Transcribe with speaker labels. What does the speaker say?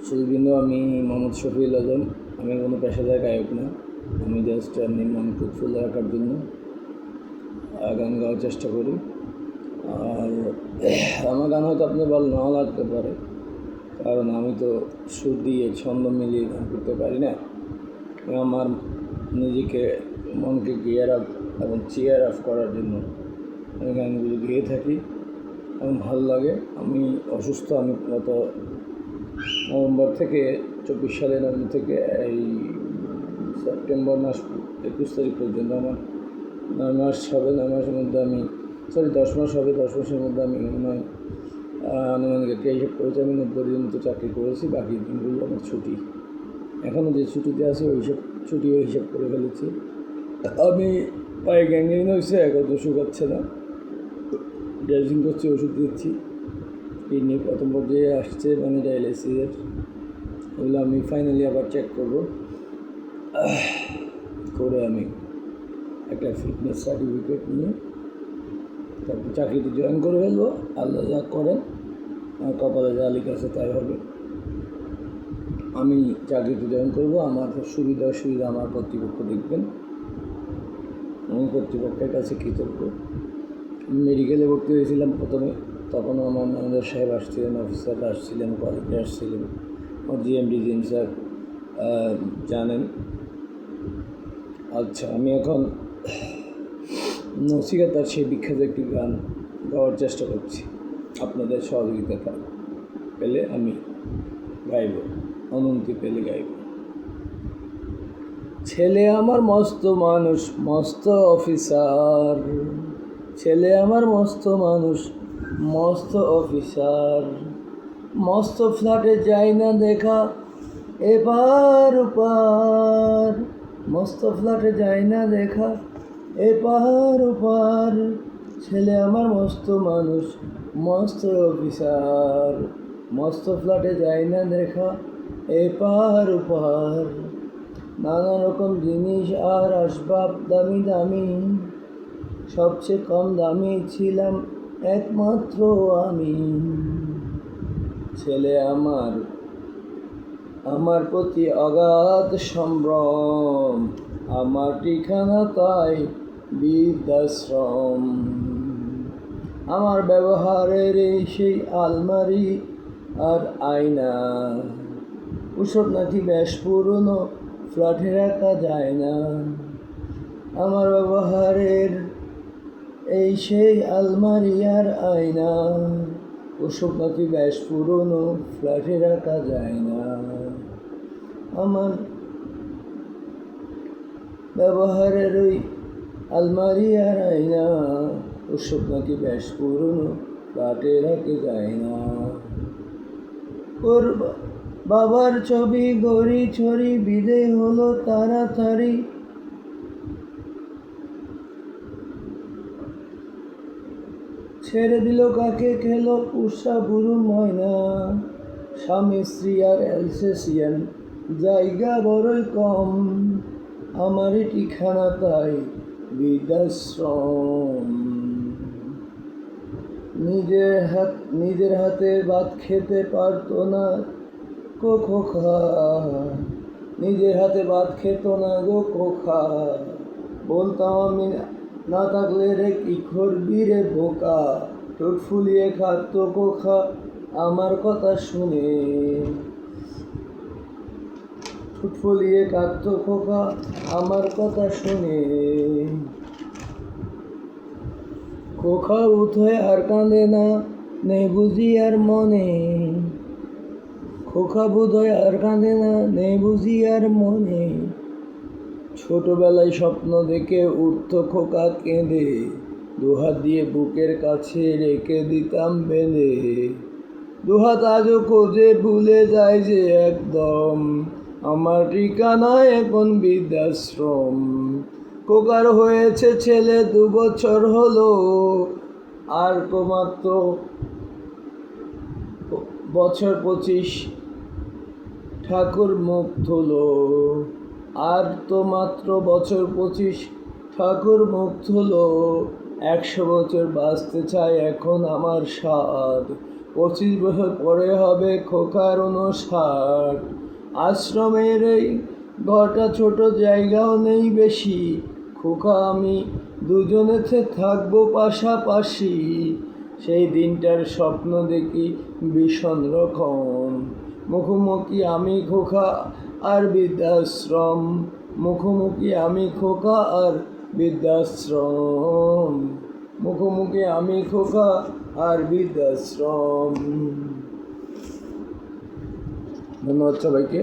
Speaker 1: শুধুবিন্দু আমি মোহাম্মদ শফিউল আজম। আমি কোনো পেশাদার গায়ক না, আমি জাস্ট এমনি মন ফুল রাখার জন্য গান গাওয়ার চেষ্টা করি। আর আমার গান হয়তো আপনি ভালো নাও লাগতে পারে, কারণ আমি তো সুর দিয়ে ছন্দ মিলিয়ে গান করতে পারি না। আমার নিজেকে মনকে গিয়ার আপ এবং চিয়ার আপ করার জন্য আমি গানগুলো গেয়ে থাকি, আমার ভালো লাগে। আমি অসুস্থ, আমি গত নভেম্বর থেকে 24 সালের নভেম্বর থেকে এই সেপ্টেম্বর মাস 21 তারিখ পর্যন্ত আমার 9 মাস হবে। 9 মাসের মধ্যে আমি 10 মাস হবে। 10 মাসের মধ্যে আমি আনুমানিক একটা হিসাব করেছি, আমি 90 দিন মতো চাকরি করেছি। বাকি দিনগুলো আমার ছুটি। এখনও যে ছুটিতে আছে ওই ছুটিও হিসাব করে ফেলেছি। আমি পায়ে গ্যাংগ্রিন হয়েছে, এখন তো শুকাচ্ছে না, ড্রেসিং করছি, ওষুধ দিচ্ছি। কিডনি প্রথম পর্যায়ে আসছে, মানে ডায়ালিসিসের। ওগুলো আমি ফাইনালি আবার চেক করব, করে আমি একটা ফিটনেস সার্টিফিকেট নিয়ে তারপর চাকরিতে জয়েন করে ফেলবো। আল্লাহ যা করেন, আমার কপালে যা লিখে আছে তাই হবে। আমি চাকরিতে জয়েন করবো, আমার সুবিধা অসুবিধা আমার কর্তৃপক্ষ দেখবেন। আমি কর্তৃপক্ষের কাছে কৃতজ্ঞ। মেডিকেলে ভর্তি হয়েছিলাম প্রথমে, তখনও আমার ম্যানেজার সাহেব আসছিলেন, অফিসাররা আসছিলেন, কলেজে আসছিলেন, আমার জিএমডি জিন স্যার জানেন। আচ্ছা, আমি এখন নসিহতার সেই বিখ্যাত একটি গান গাওয়ার চেষ্টা করছি। আপনাদের সহযোগিতা পেলে আমি গাইব, অনুমতি পেলে গাইব। ছেলে আমার মস্ত মানুষ, মস্ত অফিসার। ছেলে আমার মস্ত মানুষ, মস্ত অফিসার। মস্ত ফ্ল্যাটে যাই না দেখা এপার ওপার। মস্ত ফ্ল্যাটে যাই না দেখা এপার ওপার। ছেলে আমার মস্ত মানুষ, মস্ত অফিসার। মস্ত ফ্ল্যাটে যাই না দেখা এপার ওপার। নানা রকম জিনিস আর আসবাব দামি দামি, সবচেয়ে কম দামি ছিলাম একমাত্র আমি। ছেলে আমার, আমার প্রতি অগাধ সম্ভ্রম, আমার ঠিকানা তাই বৃদ্ধাশ্রম। আমার ব্যবহারের সেই আলমারি আর আয়না, ওসব নাকি বেশ পুরনো, ফ্ল্যাটে রাখা যায় না। আমার ব্যবহারের এই সেই আলমারি আর আয়না, ওসব নাকি বেশ পুরনো, ফ্ল্যাটে রাখা যায় না। আমার ব্যবহারের ওই আলমারি আর আয়না, ওসব নাকি বেশ পুরনো, ফ্ল্যাটে রাখা যায় না। ওর বাবার ছবি গড়ি ছড়ি বিদায় হলো তাড়াতাড়ি। ছেড়ে দিল কাকে খেলো পুষা বুড়ো ময়না। স্বামী স্ত্রী আর অ্যালসেসিয়ান, জায়গা বড়ই কম, আমারই ঠিকানা তাই বৃদ্ধাশ্রম। নিজের হাতে ভাত খেতে পারতো না গো খোকা, নিজের হাতে ভাত খেত না গো খোকা। বলতাম আমি না থাকলে রে কি করবি রে বোকা। ঠোঁট ফুলিয়ে খাতো খোকা আমার কথা শুনে, ঠোঁট ফুলিয়ে কাঁদতো খোকা আমার কথা শুনে। খোকা উঠে আর কাঁদে না, নেই বুঝি আর মনে। খোকা বোধহয় আর কাঁদে না, নেই বুঝি আর মনে। ছোটবেলায় স্বপ্ন দেখে উঠত খোকা কেঁদে, দুহাত দিয়ে বুকের কাছে রেখে দিতাম বেঁধে। দুহাত আজও খোঁজে ভুলে যায় যে একদম, আমার ঠিকানা এখন বৃদ্ধাশ্রম। খোকার হয়েছে ছেলে 2 বছর হলো, আর তো মাত্র বছর 25 ঠাকুর মুখ ধুলো। আর তো মাত্র বছর 25 ঠাকুর মুখ ধুলো। 100 বছর বাঁচতে চায় এখন আমার স্বাদ, 25 বছর পরে হবে খোকার 59। আশ্রমের এই ঘরটা ছোট, জায়গাও নেই বেশি, খোকা আমি দুজনেতে থাকবো পাশাপাশি। সেই দিনটার স্বপ্ন দেখি ভীষণ রকম, মুখোমুখি আমি খোকা আর বৃদ্ধাশ্রম, মুখোমুখি আমি খোকা আর বৃদ্ধাশ্রম, মুখোমুখি আমি খোকা আর বৃদ্ধাশ্রম। ধন্যবাদ সবাইকে।